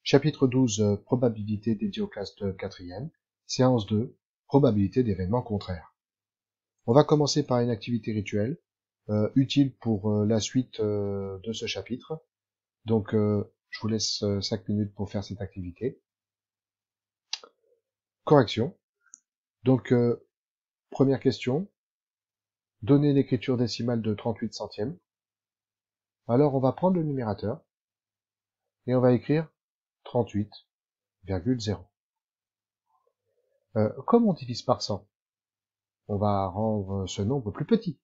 Chapitre 12, probabilité dédiée aux classes de 4e. Séance 2, probabilité d'événements contraires. On va commencer par une activité rituelle, utile pour la suite de ce chapitre. Donc, je vous laisse 5 minutes pour faire cette activité. Correction. Donc, première question. Donner l'écriture décimale de 38 centièmes. Alors, on va prendre le numérateur et on va écrire 38,0. Comme on divise par 100, on va rendre ce nombre plus petit.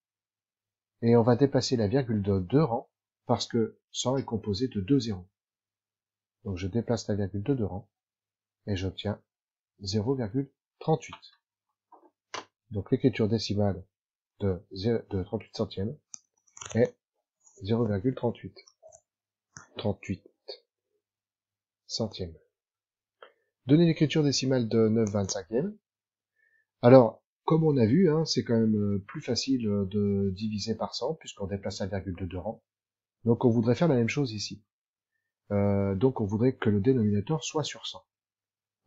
Et on va déplacer la virgule de 2 rangs parce que 100 est composé de 2 zéros. Donc je déplace la virgule de 2 rangs et j'obtiens 0,38. Donc l'écriture décimale de 38 centièmes est 0,38. 38 centièmes. Donner l'écriture décimale de 9/25e. Alors, comme on a vu, c'est quand même plus facile de diviser par 100 puisqu'on déplace la virgule de 2 rangs. Donc on voudrait faire la même chose ici. Donc on voudrait que le dénominateur soit sur 100.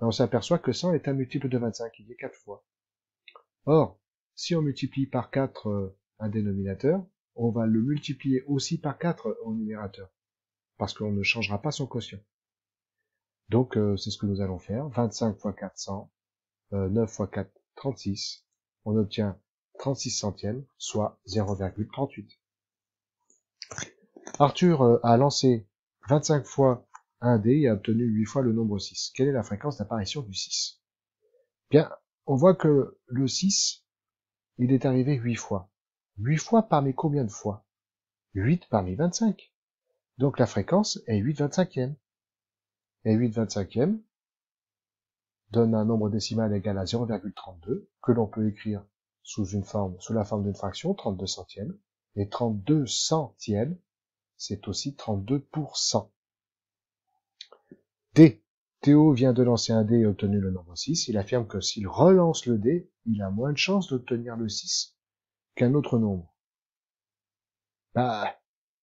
Et on s'aperçoit que 100 est un multiple de 25, il y est 4 fois. Or, si on multiplie par 4 un dénominateur, on va le multiplier aussi par 4 au numérateur, parce qu'on ne changera pas son quotient. Donc c'est ce que nous allons faire. 25 fois 4, 100, 9 fois 4, 36. On obtient 36 centièmes, soit 0,38. Arthur a lancé 25 fois un dé et a obtenu 8 fois le nombre 6. Quelle est la fréquence d'apparition du 6? Bien, on voit que le 6, il est arrivé 8 fois. 8 fois parmi combien de fois? 8 parmi 25. Donc la fréquence est 8/25e. Et 8/25e donne un nombre décimal égal à 0,32, que l'on peut écrire sous la forme d'une fraction, 32 centièmes. Et 32 centièmes, c'est aussi 32%. D. Théo vient de lancer un dé et a obtenu le nombre 6. Il affirme que s'il relance le dé, il a moins de chances d'obtenir le 6 qu'un autre nombre.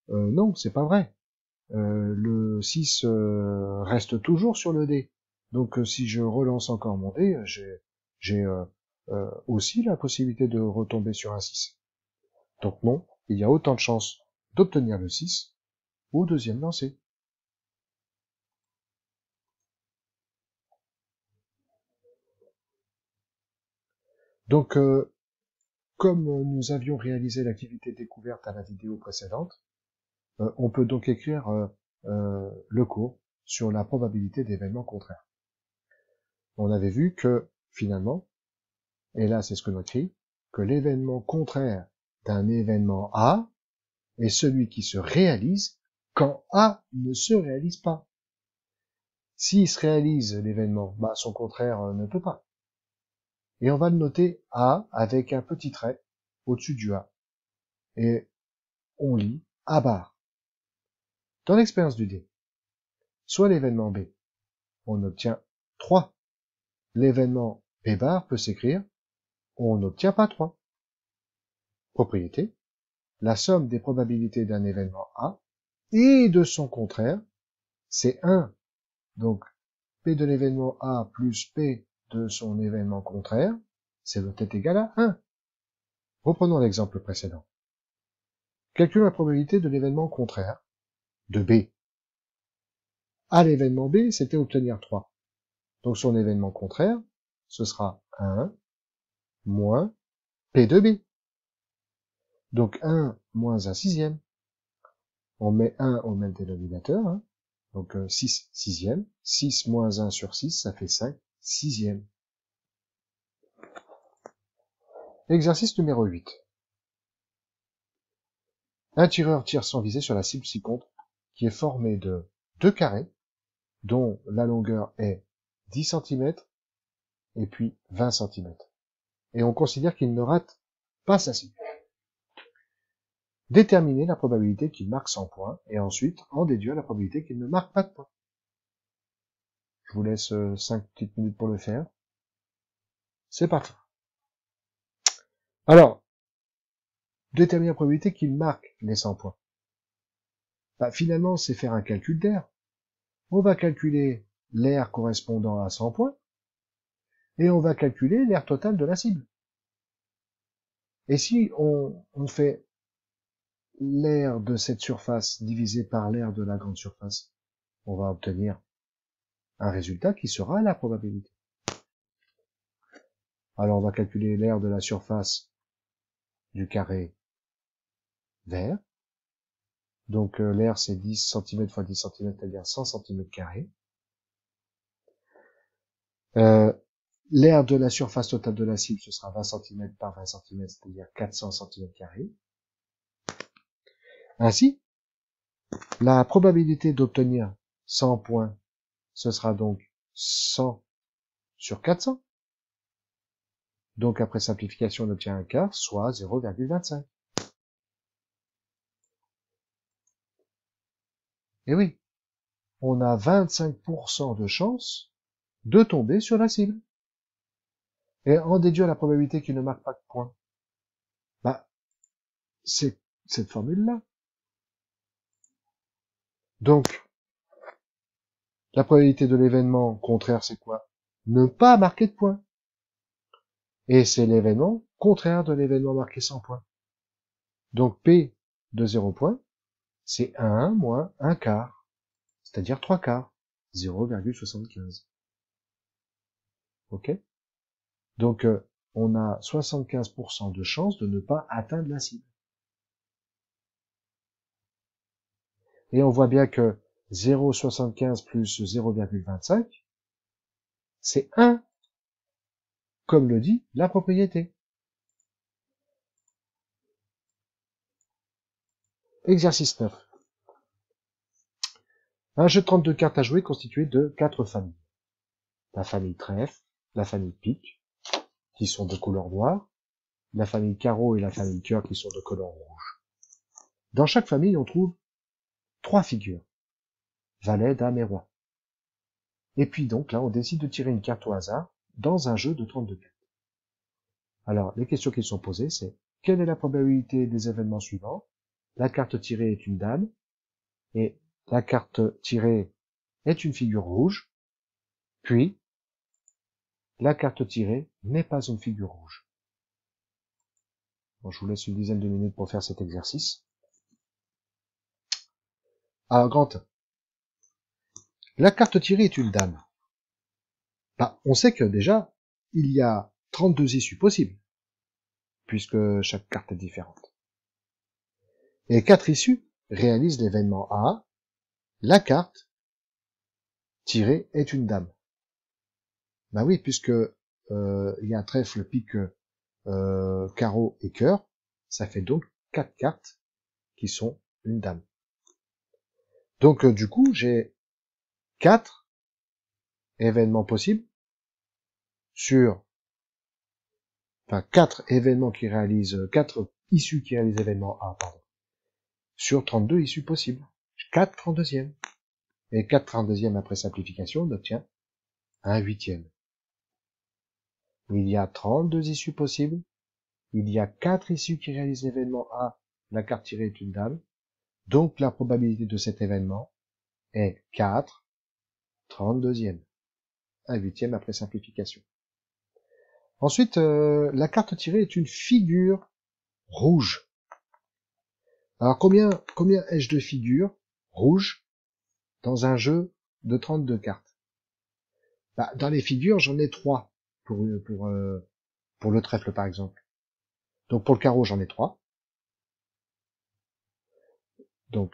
Non, c'est pas vrai. Le 6 reste toujours sur le dé. Donc si je relance encore mon dé, j'ai aussi la possibilité de retomber sur un 6. Donc non, il y a autant de chances d'obtenir le 6 au deuxième lancer. Donc, comme nous avions réalisé l'activité découverte à la vidéo précédente, on peut donc écrire le cours sur la probabilité d'événements contraires. On avait vu que, finalement, et là c'est ce que l'on écrit, que l'événement contraire d'un événement A est celui qui se réalise quand A ne se réalise pas. S'il se réalise l'événement, son contraire ne peut pas. Et on va le noter A avec un petit trait au-dessus du A. Et on lit A bar. Dans l'expérience du dé, soit l'événement B, on obtient 3. L'événement B bar peut s'écrire, on n'obtient pas 3. Propriété, la somme des probabilités d'un événement A et de son contraire, c'est 1. Donc, P de l'événement A plus P de son événement contraire, c'est doit être égal à 1. Reprenons l'exemple précédent. Calcule la probabilité de l'événement contraire de B. À l'événement B, c'était obtenir 3. Donc son événement contraire, ce sera 1 moins P de B. Donc 1 moins 1 sixième. On met 1 au même dénominateur, donc 6 sixième. 6 moins 1 sur 6, ça fait 5 sixième. Exercice numéro 8. Un tireur tire sans viser sur la cible ci-contre, qui est formée de 2 carrés, dont la longueur est 10 cm et puis 20 cm. Et on considère qu'il ne rate pas sa cible. Déterminer la probabilité qu'il marque 100 points et ensuite en déduire la probabilité qu'il ne marque pas de points. Je vous laisse 5 petites minutes pour le faire. C'est parti. Alors, déterminer la probabilité qu'il marque les 100 points. Finalement, c'est faire un calcul d'air. on va calculer l'aire correspondant à 100 points, et on va calculer l'aire totale de la cible. Et si on fait l'aire de cette surface divisé par l'aire de la grande surface, on va obtenir un résultat qui sera la probabilité. Alors on va calculer l'aire de la surface du carré vert. Donc l'aire c'est 10 cm x 10 cm, c'est-à-dire 100 cm². L'aire de la surface totale de la cible, ce sera 20 cm par 20 cm, c'est-à-dire 400 cm². Ainsi, la probabilité d'obtenir 100 points, ce sera donc 100 sur 400. Donc après simplification, on obtient un quart, soit 0,25. Et oui, on a 25% de chance de tomber sur la cible. Et en déduire la probabilité qu'il ne marque pas de point, bah, c'est cette formule-là. Donc, la probabilité de l'événement contraire, c'est quoi? Ne pas marquer de point. Et c'est l'événement contraire de l'événement marqué 100 points. Donc P de 0 points, c'est 1 moins 1 quart, c'est-à-dire 3 quarts, 0,75. Ok? Donc on a 75% de chance de ne pas atteindre la cible. Et on voit bien que 0,75 plus 0,25, c'est 1, comme le dit la propriété. Exercice 9. Un jeu de 32 cartes à jouer constitué de 4 familles. La famille trèfle, la famille pique, qui sont de couleur noire, la famille carreau et la famille cœur qui sont de couleur rouge. Dans chaque famille, on trouve 3 figures. Valet, dame et roi. Et puis donc là, on décide de tirer une carte au hasard dans un jeu de 32 cartes. Alors, les questions qui sont posées, c'est quelle est la probabilité des événements suivants? La carte tirée est une dame, et la carte tirée est une figure rouge, puis la carte tirée n'est pas une figure rouge. Bon, je vous laisse une dizaine de minutes pour faire cet exercice. Alors, Grant, la carte tirée est une dame. Bah, on sait que déjà, il y a 32 issues possibles, puisque chaque carte est différente. Et 4 issues réalisent l'événement A, la carte tirée est une dame. Bah oui, puisque il y a trèfle, pique, carreau et cœur, ça fait donc 4 cartes qui sont une dame. Donc du coup, j'ai 4 événements possibles sur, enfin 4 événements qui réalisent, 4 issues qui réalisent l'événement A, pardon, sur 32 issues possibles. 4 32e. Et 4 32e après simplification, on obtient un 8e. Il y a 32 issues possibles. Il y a 4 issues qui réalisent l'événement A, la carte tirée est une dame. Donc la probabilité de cet événement est 4 32e. Un 8e après simplification. Ensuite, la carte tirée est une figure rouge. Alors combien ai-je de figures rouges dans un jeu de 32 cartes? Bah, dans les figures, j'en ai 3 pour le trèfle par exemple. Donc pour le carreau, j'en ai 3. Donc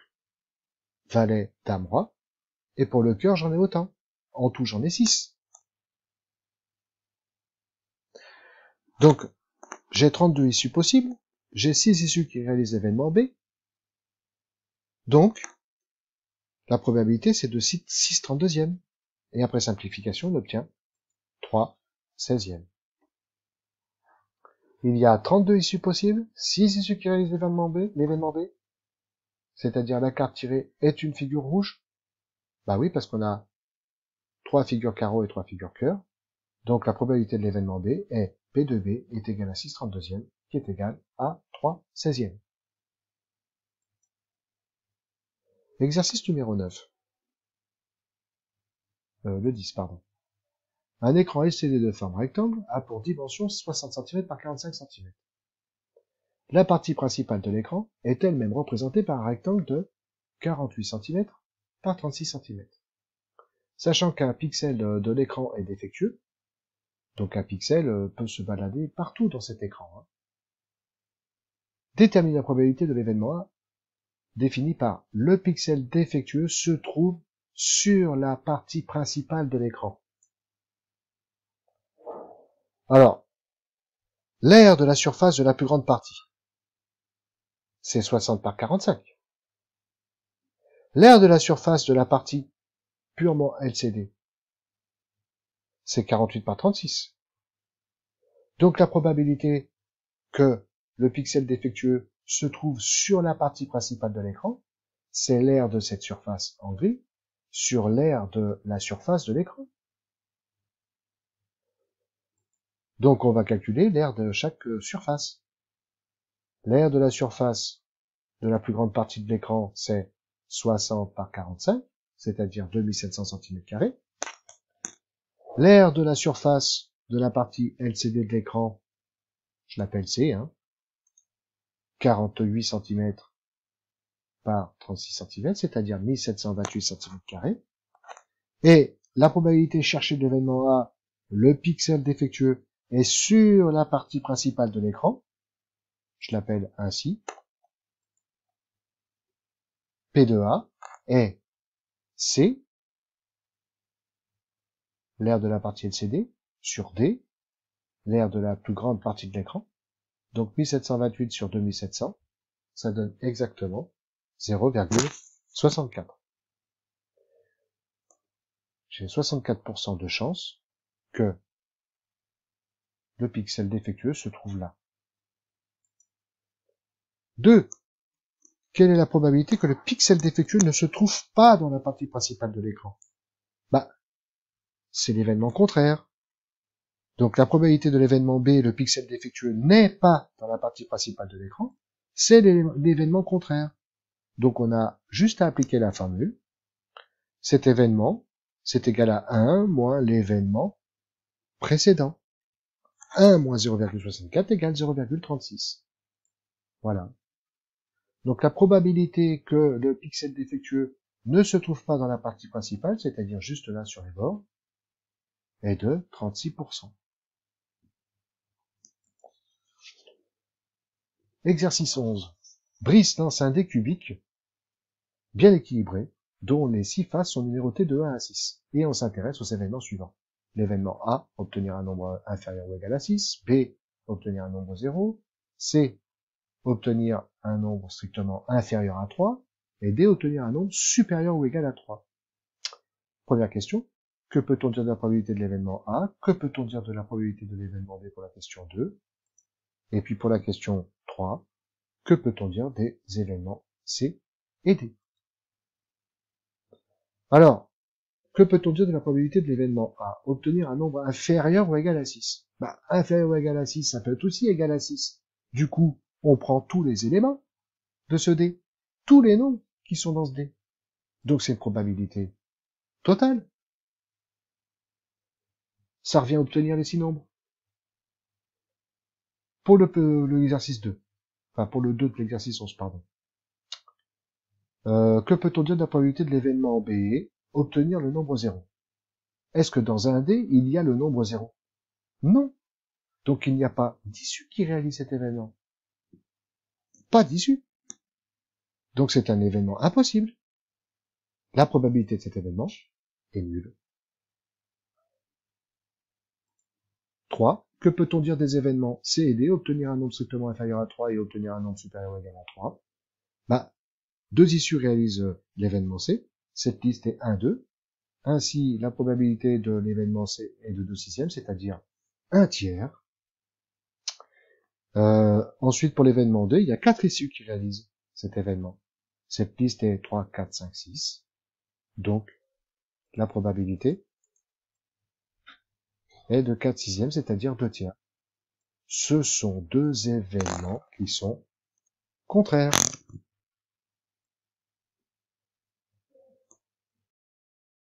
valet, dame, roi. Et pour le cœur, j'en ai autant. En tout, j'en ai 6. Donc j'ai 32 issues possibles. J'ai 6 issues qui réalisent l'événement B. Donc la probabilité, c'est de 6 32e. Et après simplification, on obtient 3 16e. Il y a 32 issues possibles, 6 issues qui réalisent l'événement B, c'est-à-dire la carte tirée est une figure rouge. Bah oui, parce qu'on a 3 figures carreau et 3 figures cœur. Donc la probabilité de l'événement B est P de B est égal à 6 32e, qui est égal à 3 16e. Exercice numéro 9. le 10, pardon. Un écran LCD de forme rectangle a pour dimension 60 cm par 45 cm. La partie principale de l'écran est elle-même représentée par un rectangle de 48 cm par 36 cm. Sachant qu'un pixel de l'écran est défectueux, donc un pixel peut se balader partout dans cet écran. Détermine la probabilité de l'événement A, définie par le pixel défectueux se trouve sur la partie principale de l'écran. Alors, l'aire de la surface de la plus grande partie, c'est 60 par 45. L'aire de la surface de la partie purement LCD, c'est 48 par 36. Donc la probabilité que le pixel défectueux se trouve sur la partie principale de l'écran, c'est l'aire de cette surface en gris sur l'aire de la surface de l'écran. Donc on va calculer l'aire de chaque surface. L'aire de la surface de la plus grande partie de l'écran, c'est 60 par 45, c'est-à-dire 2700 cm². L'aire de la surface de la partie LCD de l'écran, je l'appelle C, 48 cm par 36 cm, c'est-à-dire 1728 cm². Et la probabilité cherchée de l'événement A, le pixel défectueux, est sur la partie principale de l'écran. Je l'appelle ainsi. P de A est C, l'aire de la partie LCD, sur D, l'aire de la plus grande partie de l'écran. Donc 1728 sur 2700, ça donne exactement 0,64. J'ai 64% de chance que le pixel défectueux se trouve là. 2. Quelle est la probabilité que le pixel défectueux ne se trouve pas dans la partie principale de l'écran? C'est l'événement contraire. Donc la probabilité de l'événement B, le pixel défectueux, n'est pas dans la partie principale de l'écran, c'est l'événement contraire. Donc on a juste à appliquer la formule. Cet événement, c'est égal à 1 moins l'événement précédent. 1 moins 0,64 égale 0,36. Voilà. Donc la probabilité que le pixel défectueux ne se trouve pas dans la partie principale, c'est-à-dire juste là sur les bords, est de 36%. Exercice 11. Brice lance un dé cubique bien équilibré, dont les 6 faces sont numérotées de 1 à 6, et on s'intéresse aux événements suivants. L'événement A, obtenir un nombre inférieur ou égal à 6, B, obtenir un nombre 0, C, obtenir un nombre strictement inférieur à 3, et D, obtenir un nombre supérieur ou égal à 3. Première question, que peut-on dire de la probabilité de l'événement A? Que peut-on dire de la probabilité de l'événement B pour la question 2? Et puis pour la question 3, que peut-on dire des événements C et D? Alors, que peut-on dire de la probabilité de l'événement A? Obtenir un nombre inférieur ou égal à 6. Inférieur ou égal à 6, ça peut être aussi égal à 6. Du coup, on prend tous les éléments de ce dé, tous les nombres qui sont dans ce dé. Donc c'est une probabilité totale. Ça revient à obtenir les 6 nombres. Pour l'exercice 2, enfin pour le 2 de l'exercice 11, pardon. Que peut-on dire de la probabilité de l'événement B? Obtenir le nombre 0. Est-ce que dans un dé, il y a le nombre 0? Non. Donc il n'y a pas d'issue qui réalise cet événement. Pas d'issue. Donc c'est un événement impossible. La probabilité de cet événement est nulle. 3. Que peut-on dire des événements C et D? Obtenir un nombre strictement inférieur à 3 et obtenir un nombre supérieur ou égal à 3. Deux issues réalisent l'événement C. Cette liste est 1, 2. Ainsi, la probabilité de l'événement C est de 2/6, c'est-à-dire 1 tiers. Ensuite, pour l'événement D, il y a 4 issues qui réalisent cet événement. Cette liste est 3, 4, 5, 6. Donc, la probabilité est de 4/6, c'est-à-dire 2 tiers. Ce sont deux événements qui sont contraires.